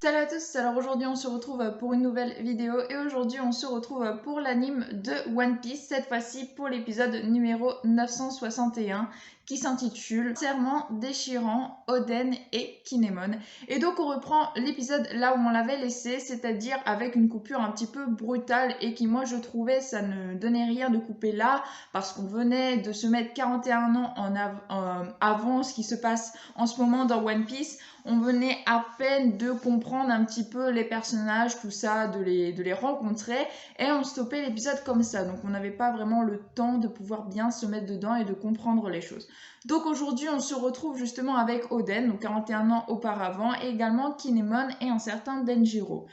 Salut à tous, alors aujourd'hui on se retrouve pour une nouvelle vidéo et aujourd'hui on se retrouve pour l'anime de One Piece, cette fois-ci pour l'épisode numéro 961 qui s'intitule Serment déchirant, Oden et Kinemon. Et donc on reprend l'épisode là où on l'avait laissé, c'est-à-dire avec une coupure un petit peu brutale et qui moi je trouvais ça ne donnait rien de couper là parce qu'on venait de se mettre 41 ans avant ce qui se passe en ce moment dans One Piece. On venait à peine de comprendre un petit peu les personnages, tout ça, de les rencontrer, et on stoppait l'épisode comme ça. Donc on n'avait pas vraiment le temps de pouvoir bien se mettre dedans et de comprendre les choses. Donc aujourd'hui, on se retrouve justement avec Oden, donc 41 ans auparavant, et également Kinemon et un certain Denjiro.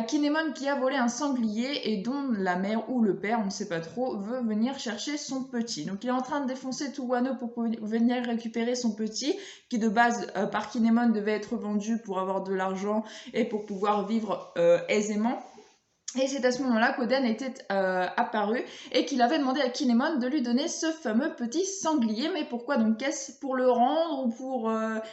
Kinemon qui a volé un sanglier et dont la mère ou le père, on ne sait pas trop, veut venir chercher son petit. Donc il est en train de défoncer tout Wano pour venir récupérer son petit, qui de base par Kinemon devait être vendu pour avoir de l'argent et pour pouvoir vivre aisément. Et c'est à ce moment-là qu'Oden était apparu et qu'il avait demandé à Kinemon de lui donner ce fameux petit sanglier. Mais pourquoi donc? Qu'est-ce pour le rendre ou pour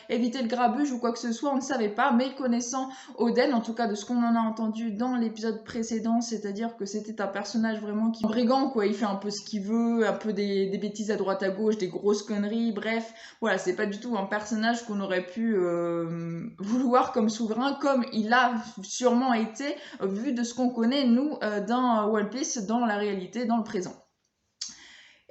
éviter le grabuge ou quoi que ce soit? On ne savait pas. Mais connaissant Oden, en tout cas de ce qu'on en a entendu dans l'épisode précédent, c'est-à-dire que c'était un personnage vraiment qui est brigand, quoi. Il fait un peu ce qu'il veut, un peu des bêtises à droite à gauche, des grosses conneries. Bref, voilà, c'est pas du tout un personnage qu'on aurait pu vouloir comme souverain, comme il a sûrement été vu de ce qu'on connaît nous dans One Piece, dans la réalité, dans le présent.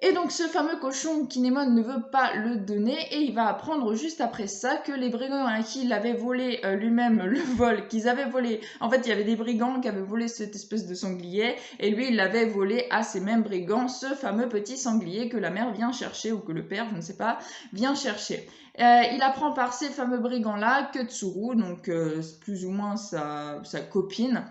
Et donc ce fameux cochon, Kinemon ne veut pas le donner et il va apprendre juste après ça que les brigands à qui il avait volé lui-même le vol, qu'ils avaient volé, en fait il y avait des brigands qui avaient volé cette espèce de sanglier et lui il l'avait volé à ces mêmes brigands, ce fameux petit sanglier que la mère vient chercher ou que le père, je ne sais pas, vient chercher. Il apprend par ces fameux brigands-là que Tsuru, donc plus ou moins sa copine,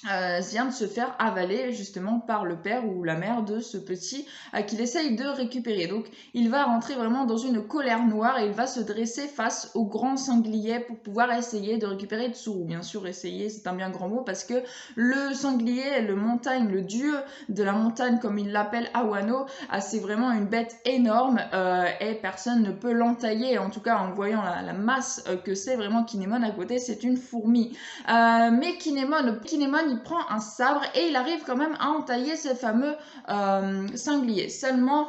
vient de se faire avaler justement par le père ou la mère de ce petit qu'il essaye de récupérer. Donc il va rentrer vraiment dans une colère noire et il va se dresser face au grand sanglier pour pouvoir essayer de récupérer Tsuru. Bien sûr, essayer, c'est un bien grand mot parce que le sanglier, le dieu de la montagne comme il l'appelle à Wano, c'est vraiment une bête énorme et personne ne peut l'entailler. En tout cas, en voyant la masse que c'est vraiment Kinemon à côté, c'est une fourmi. Mais Kinemon, il prend un sabre et il arrive quand même à entailler ce fameux sanglier. Seulement,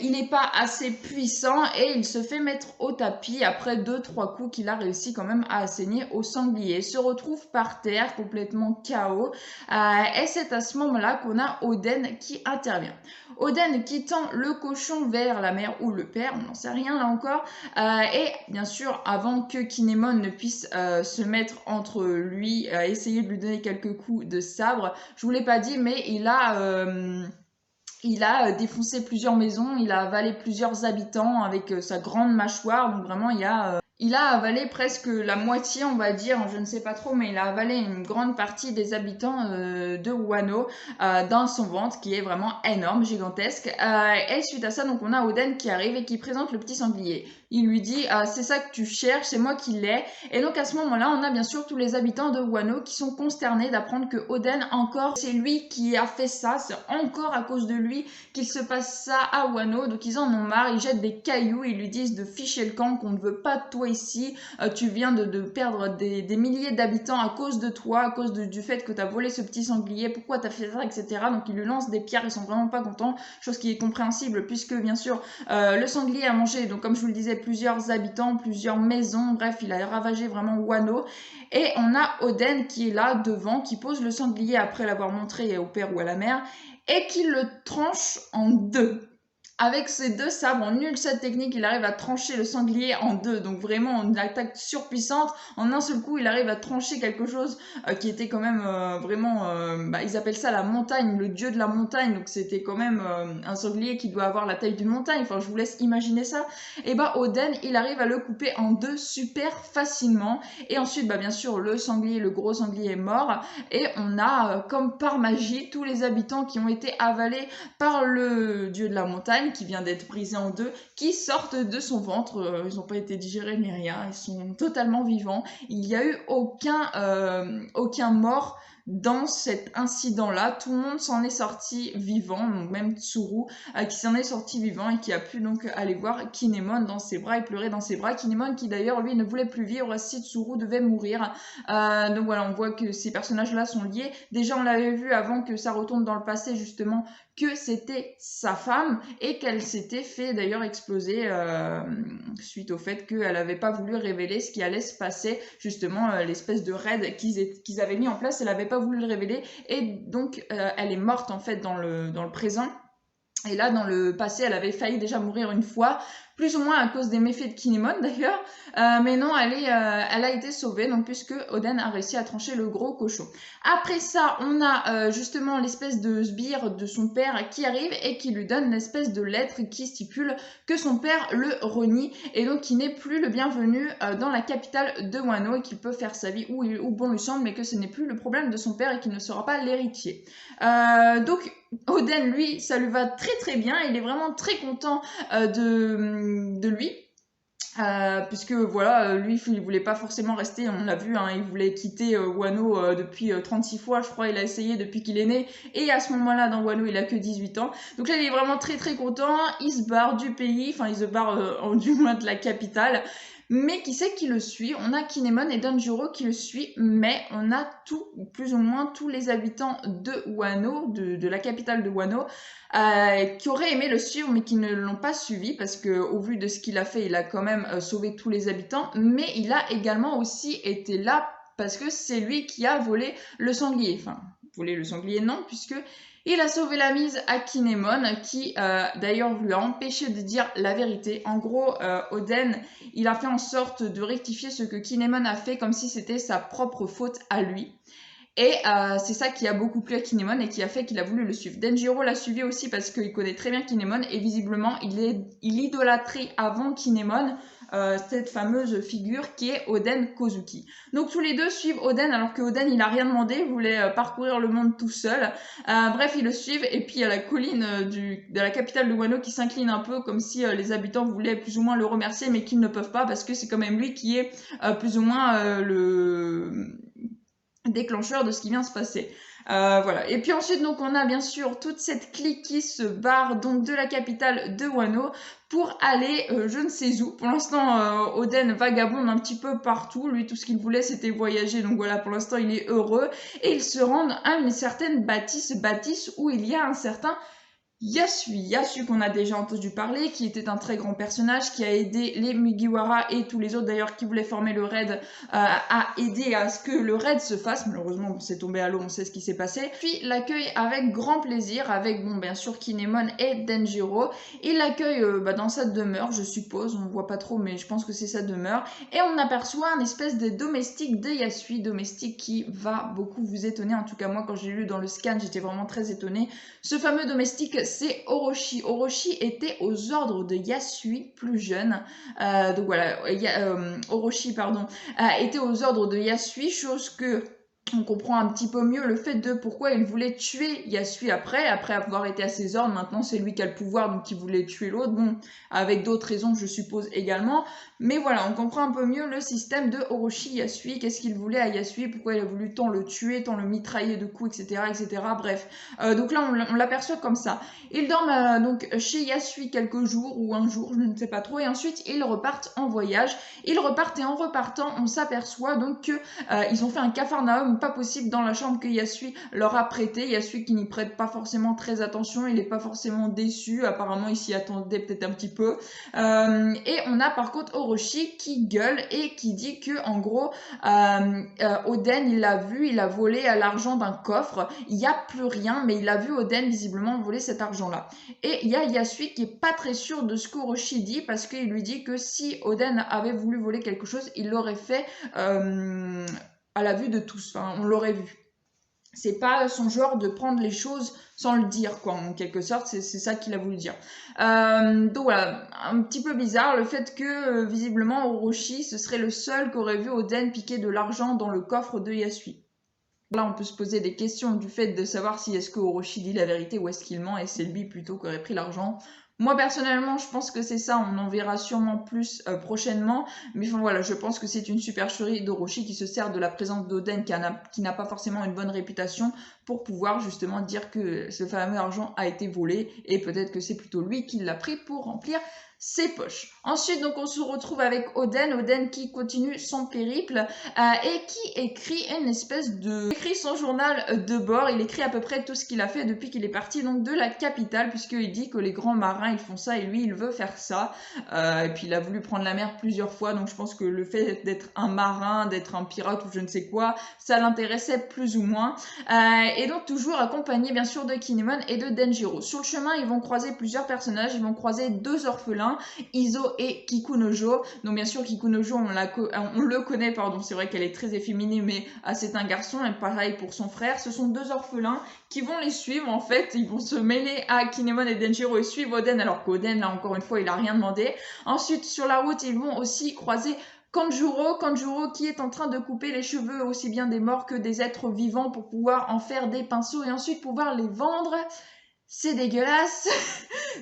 il n'est pas assez puissant et il se fait mettre au tapis après 2-3 coups qu'il a réussi quand même à asséner au sanglier. Il se retrouve par terre, complètement KO. Et c'est à ce moment-là qu'on a Oden qui intervient. Oden qui tend le cochon vers la mère ou le père, on n'en sait rien là encore. Et bien sûr, avant que Kinemon ne puisse se mettre entre lui, essayer de lui donner quelques coups de sabre, je vous l'ai pas dit, mais il a défoncé plusieurs maisons, il a avalé plusieurs habitants avec sa grande mâchoire, donc vraiment il a avalé presque la moitié, on va dire, je ne sais pas trop, mais il a avalé une grande partie des habitants de Wano dans son ventre, qui est vraiment énorme, gigantesque. Et suite à ça, donc on a Oden qui arrive et qui présente le petit sanglier. Il lui dit c'est ça que tu cherches, c'est moi qui l'ai. Et donc à ce moment-là, on a bien sûr tous les habitants de Wano qui sont consternés d'apprendre que Oden encore, c'est lui qui a fait ça, c'est encore à cause de lui qu'il se passe ça à Wano. Donc ils en ont marre, ils jettent des cailloux, ils lui disent de ficher le camp, qu'on ne veut pas de toi ici, tu viens de perdre des milliers d'habitants à cause de toi, à cause du fait que tu as volé ce petit sanglier, pourquoi tu as fait ça, etc. Donc ils lui lancent des pierres, ils sont vraiment pas contents, chose qui est compréhensible puisque bien sûr le sanglier a mangé, donc comme je vous le disais, plusieurs habitants, plusieurs maisons, bref il a ravagé vraiment Wano. Et on a Oden qui est là devant, qui pose le sanglier après l'avoir montré au père ou à la mère et qui le tranche en deux. Avec ses deux sabres, en une seule technique, il arrive à trancher le sanglier en deux. Donc vraiment une attaque surpuissante. En un seul coup, il arrive à trancher quelque chose qui était quand même vraiment... ils appellent ça la montagne, le dieu de la montagne. Donc c'était quand même un sanglier qui doit avoir la taille d'une montagne. Enfin, je vous laisse imaginer ça. Et Oden, il arrive à le couper en deux super facilement. Et ensuite, bien sûr, le gros sanglier est mort. Et on a, comme par magie, tous les habitants qui ont été avalés par le dieu de la montagne, qui vient d'être brisé en deux, qui sortent de son ventre. Ils n'ont pas été digérés ni rien, ils sont totalement vivants. Il n'y a eu aucun mort dans cet incident-là. Tout le monde s'en est sorti vivant, donc même Tsuru qui s'en est sorti vivant et qui a pu donc aller voir Kinemon dans ses bras et pleurer dans ses bras. Kinemon qui d'ailleurs lui ne voulait plus vivre si Tsuru devait mourir. Donc voilà, on voit que ces personnages-là sont liés. Déjà on l'avait vu avant que ça retourne dans le passé justement, que c'était sa femme et qu'elle s'était fait d'ailleurs exploser suite au fait qu'elle n'avait pas voulu révéler ce qui allait se passer, justement l'espèce de raid qu'ils avaient mis en place, elle n'avait pas voulu le révéler et donc elle est morte en fait dans le présent. Et là, dans le passé, elle avait failli déjà mourir une fois, plus ou moins à cause des méfaits de Kinemon d'ailleurs. Mais non, elle a été sauvée, donc puisque Oden a réussi à trancher le gros cochon. Après ça, on a justement l'espèce de sbire de son père qui arrive et qui lui donne l'espèce de lettre qui stipule que son père le renie et donc qu'il n'est plus le bienvenu dans la capitale de Wano et qu'il peut faire sa vie où bon lui semble, mais que ce n'est plus le problème de son père et qu'il ne sera pas l'héritier. Donc Oden, lui, ça lui va très très bien, il est vraiment très content de lui. Puisque voilà, lui il voulait pas forcément rester, on l'a vu, hein, il voulait quitter Wano depuis 36 fois, je crois, il a essayé depuis qu'il est né, et à ce moment-là dans Wano il a que 18 ans, donc là il est vraiment très très content, il se barre du pays, enfin il se barre du moins de la capitale. Mais qui c'est qui le suit? On a Kinemon et Danjiro qui le suivent, mais on a plus ou moins tous les habitants de Wano, de la capitale de Wano, qui auraient aimé le suivre, mais qui ne l'ont pas suivi, parce que au vu de ce qu'il a fait, il a quand même sauvé tous les habitants, mais il a également aussi été là parce que c'est lui qui a volé le sanglier. Enfin, volé le sanglier, non, puisque il a sauvé la mise à Kinemon, qui d'ailleurs lui a empêché de dire la vérité. En gros, Oden, il a fait en sorte de rectifier ce que Kinemon a fait comme si c'était sa propre faute à lui. Et c'est ça qui a beaucoup plu à Kinemon et qui a fait qu'il a voulu le suivre. Denjiro l'a suivi aussi parce qu'il connaît très bien Kinemon et visiblement il idolâtrait avant Kinemon cette fameuse figure qui est Oden Kozuki. Donc tous les deux suivent Oden alors que Oden il a rien demandé, il voulait parcourir le monde tout seul. Bref, ils le suivent et puis il y a la colline de la capitale de Wano qui s'incline un peu comme si les habitants voulaient plus ou moins le remercier mais qu'ils ne peuvent pas parce que c'est quand même lui qui est plus ou moins le déclencheur de ce qui vient se passer. Voilà. Et puis ensuite, donc, on a bien sûr toute cette clique qui se barre donc de la capitale de Wano pour aller je ne sais où. Pour l'instant, Oden vagabonde un petit peu partout. Lui, tout ce qu'il voulait, c'était voyager. Donc voilà, pour l'instant, il est heureux. Et il se rend à une certaine bâtisse où il y a un certain Yasui qu'on a déjà entendu parler, qui était un très grand personnage, qui a aidé les Mugiwara et tous les autres d'ailleurs qui voulaient former le raid à aider à ce que le raid se fasse. Malheureusement, c'est tombé à l'eau, on sait ce qui s'est passé. Puis l'accueille avec grand plaisir, avec bon bien sûr Kinemon et Denjiro. Il l'accueille dans sa demeure, je suppose, on voit pas trop, mais je pense que c'est sa demeure. Et on aperçoit un espèce de domestique de Yasui, domestique qui va beaucoup vous étonner. En tout cas, moi, quand j'ai lu dans le scan, j'étais vraiment très étonnée. Ce fameux domestique, c'est Orochi. Orochi était aux ordres de Yasui, plus jeune. Donc voilà, Orochi, pardon, était aux ordres de Yasui, chose que on comprend un petit peu mieux le fait de pourquoi il voulait tuer Yasui après avoir été à ses ordres. Maintenant, c'est lui qui a le pouvoir, donc il voulait tuer l'autre. Bon, avec d'autres raisons, je suppose également. Mais voilà, on comprend un peu mieux le système de Orochi Yasui. Qu'est-ce qu'il voulait à Yasui? Pourquoi il a voulu tant le tuer, tant le mitrailler de coups, etc., etc. Bref, donc là, on l'aperçoit comme ça. Ils dorment donc chez Yasui quelques jours ou un jour, je ne sais pas trop. Et ensuite, ils repartent en voyage. Ils repartent et en repartant, on s'aperçoit donc que ils ont fait un capharnaüm pas possible dans la chambre que Yasui leur a prêté. Yasui qui n'y prête pas forcément très attention, il n'est pas forcément déçu, apparemment il s'y attendait peut-être un petit peu. Et on a par contre Orochi qui gueule et qui dit que en gros Oden il l'a vu, il a volé l'argent d'un coffre, il n'y a plus rien, mais il a vu Oden visiblement voler cet argent là. Et il y a Yasui qui est pas très sûr de ce qu'Orochi dit parce qu'il lui dit que si Oden avait voulu voler quelque chose, il l'aurait fait à la vue de tous, enfin, on l'aurait vu. C'est pas son genre de prendre les choses sans le dire, quoi, en quelque sorte, c'est ça qu'il a voulu dire. Donc voilà, un petit peu bizarre le fait que, visiblement, Orochi, ce serait le seul qui aurait vu Oden piquer de l'argent dans le coffre de Yasui. Là, on peut se poser des questions du fait de savoir si est-ce que Orochi dit la vérité ou est-ce qu'il ment et c'est lui plutôt qui aurait pris l'argent. Moi personnellement, je pense que c'est ça, on en verra sûrement plus prochainement, mais enfin voilà, je pense que c'est une supercherie d'Orochi qui se sert de la présence d'Oden qui n'a pas forcément une bonne réputation pour pouvoir justement dire que ce fameux argent a été volé et peut-être que c'est plutôt lui qui l'a pris pour remplir ses poches. Ensuite, donc, on se retrouve avec Oden qui continue son périple et qui écrit une espèce de... Il écrit son journal de bord, il écrit à peu près tout ce qu'il a fait depuis qu'il est parti donc de la capitale, puisqu'il dit que les grands marins, ils font ça et lui, il veut faire ça. Et puis, il a voulu prendre la mer plusieurs fois, donc je pense que le fait d'être un marin, d'être un pirate ou je ne sais quoi, ça l'intéressait plus ou moins. Et donc, toujours accompagné, bien sûr, de Kinemon et de Denjiro. Sur le chemin, ils vont croiser plusieurs personnages, ils vont croiser 2 orphelins, Izo et Kikunojo. Donc bien sûr Kikunojo on le connaît, pardon, c'est vrai qu'elle est très efféminée mais c'est un garçon, et pareil pour son frère. Ce sont 2 orphelins qui vont les suivre en fait, ils vont se mêler à Kinemon et Denjiro et suivre Oden alors qu'Oden là encore une fois il a rien demandé. Ensuite sur la route ils vont aussi croiser Kanjuro qui est en train de couper les cheveux aussi bien des morts que des êtres vivants pour pouvoir en faire des pinceaux et ensuite pouvoir les vendre. C'est dégueulasse,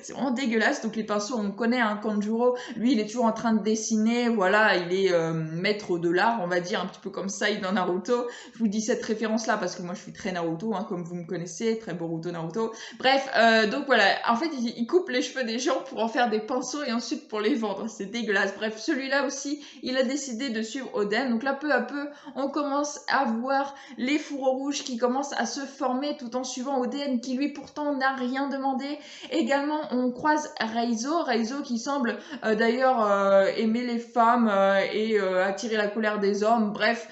c'est vraiment dégueulasse. Donc les pinceaux, on connaît un Kanjuro, lui il est toujours en train de dessiner, voilà, il est maître de l'art, on va dire, un petit peu comme Sai dans Naruto. Je vous dis cette référence là parce que moi je suis très Naruto, hein, comme vous me connaissez, très Boruto Naruto. Bref, donc voilà, en fait il coupe les cheveux des gens pour en faire des pinceaux et ensuite pour les vendre, c'est dégueulasse. Bref, celui-là aussi, il a décidé de suivre Oden, donc là peu à peu, on commence à voir les fourreaux rouges qui commencent à se former tout en suivant Oden qui lui pourtant n'a rien demandé. Également on croise Reizo qui semble d'ailleurs aimer les femmes et attirer la colère des hommes, bref,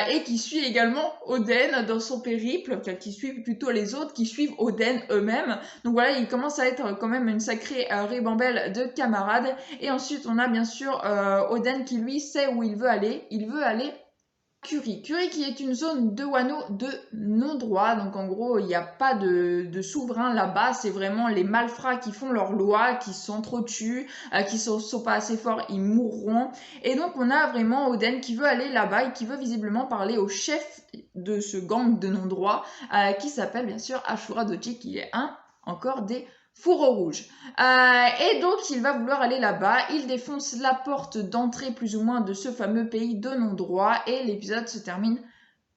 et qui suit également Oden dans son périple, enfin, qui suit plutôt les autres qui suivent Oden eux-mêmes. Donc voilà, il commence à être quand même une sacrée ribambelle de camarades. Et ensuite on a bien sûr Oden qui lui sait où il veut aller Curie qui est une zone de Wano de non-droit, donc en gros il n'y a pas de souverain là-bas, c'est vraiment les malfrats qui font leurs lois, qui s'entretuent, qui sont pas assez forts, ils mourront. Et donc on a vraiment Oden qui veut aller là-bas et qui veut visiblement parler au chef de ce gang de non-droit, qui s'appelle bien sûr Ashura Doji, qui est encore des fourreaux rouges. Et donc il va vouloir aller là-bas, il défonce la porte d'entrée plus ou moins de ce fameux pays de non-droit et l'épisode se termine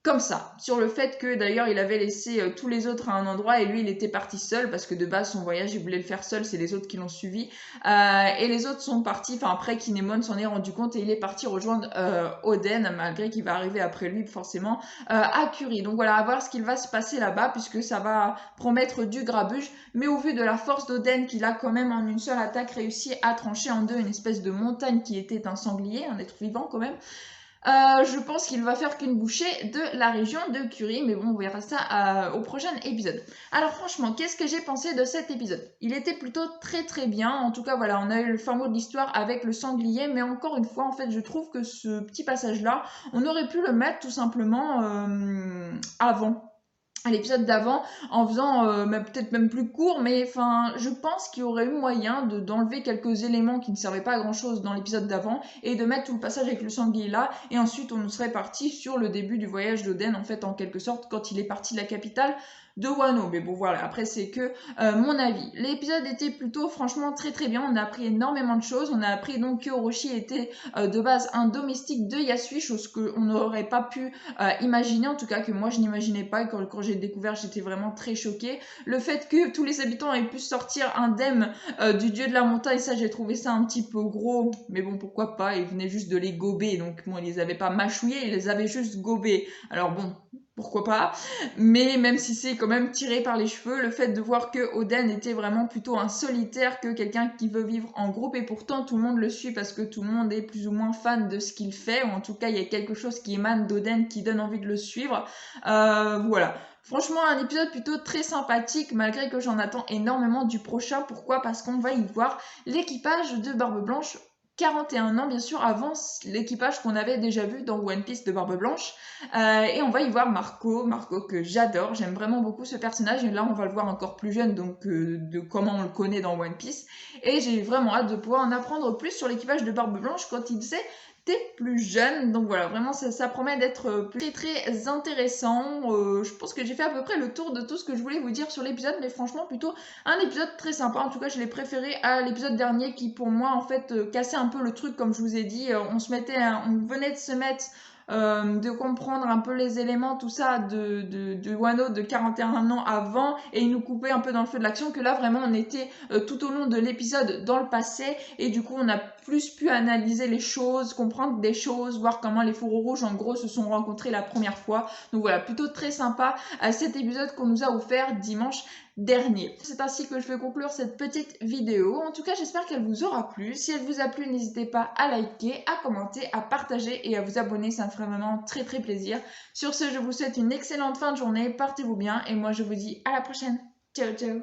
comme ça, sur le fait que d'ailleurs il avait laissé tous les autres à un endroit et lui il était parti seul parce que de base son voyage il voulait le faire seul, c'est les autres qui l'ont suivi et les autres sont partis, enfin après Kinemon s'en est rendu compte et il est parti rejoindre Oden malgré qu'il va arriver après lui forcément à Curie. Donc voilà, à voir ce qu'il va se passer là-bas puisque ça va promettre du grabuge, mais au vu de la force d'Oden qu'il a quand même en une seule attaque réussi à trancher en deux une espèce de montagne qui était un sanglier, un être vivant quand même. Je pense qu'il va faire qu'une bouchée de la région de Curie, mais bon, on verra ça au prochain épisode. Alors franchement, qu'est-ce que j'ai pensé de cet épisode? Il était plutôt très bien, en tout cas voilà, on a eu le fin mot de l'histoire avec le sanglier, mais encore une fois, en fait, je trouve que ce petit passage-là, on aurait pu le mettre tout simplement avant. À l'épisode d'avant en faisant peut-être même plus court, mais enfin je pense qu'il y aurait eu moyen d'enlever quelques éléments qui ne servaient pas à grand chose dans l'épisode d'avant et de mettre tout le passage avec le sanglier là, et ensuite on serait parti sur le début du voyage d'Oden en fait, en quelque sorte, quand il est parti de la capitale de Wano. Mais bon voilà, après c'est que mon avis. L'épisode était plutôt franchement très bien, on a appris énormément de choses, on a appris donc que Orochi était de base un domestique de Yasui, chose qu'on n'aurait pas pu imaginer, en tout cas que moi je n'imaginais pas, et quand j'ai découvert j'étais vraiment très choquée. Le fait que tous les habitants aient pu sortir indemnes du dieu de la montagne, ça j'ai trouvé ça un petit peu gros, mais bon pourquoi pas, ils venaient juste de les gober, donc bon ils les avaient pas mâchouillés, ils les avaient juste gobés, alors bon pourquoi pas, mais même si c'est quand même tiré par les cheveux, le fait de voir que Oden était vraiment plutôt un solitaire que quelqu'un qui veut vivre en groupe, et pourtant tout le monde le suit parce que tout le monde est plus ou moins fan de ce qu'il fait, ou en tout cas il y a quelque chose qui émane d'Oden qui donne envie de le suivre. Voilà. Franchement, un épisode plutôt très sympathique, malgré que j'en attends énormément du prochain. Pourquoi? Parce qu'on va y voir l'équipage de Barbe Blanche 41 ans bien sûr avant l'équipage qu'on avait déjà vu dans One Piece de Barbe Blanche, et on va y voir Marco que j'adore, j'aime vraiment beaucoup ce personnage, et là on va le voir encore plus jeune, donc de comment on le connaît dans One Piece, et j'ai vraiment hâte de pouvoir en apprendre plus sur l'équipage de Barbe Blanche quand il s'est t'es plus jeune. Donc voilà, vraiment ça promet d'être très intéressant. Je pense que j'ai fait à peu près le tour de tout ce que je voulais vous dire sur l'épisode, mais franchement plutôt un épisode très sympa. En tout cas, je l'ai préféré à l'épisode dernier qui pour moi en fait cassait un peu le truc, comme je vous ai dit. On venait de se mettre de comprendre un peu les éléments, tout ça de Wano de 41 ans avant, et il nous coupait un peu dans le feu de l'action, que là vraiment on était tout au long de l'épisode dans le passé, et du coup on a plus pu analyser les choses, comprendre des choses, voir comment les fourreaux rouges en gros se sont rencontrés la première fois. Donc voilà, plutôt très sympa à cet épisode qu'on nous a offert dimanche dernier. C'est ainsi que je vais conclure cette petite vidéo. En tout cas, j'espère qu'elle vous aura plu. Si elle vous a plu, n'hésitez pas à liker, à commenter, à partager et à vous abonner. Ça me ferait vraiment très plaisir. Sur ce, je vous souhaite une excellente fin de journée. Portez-vous bien et moi je vous dis à la prochaine. Ciao ciao.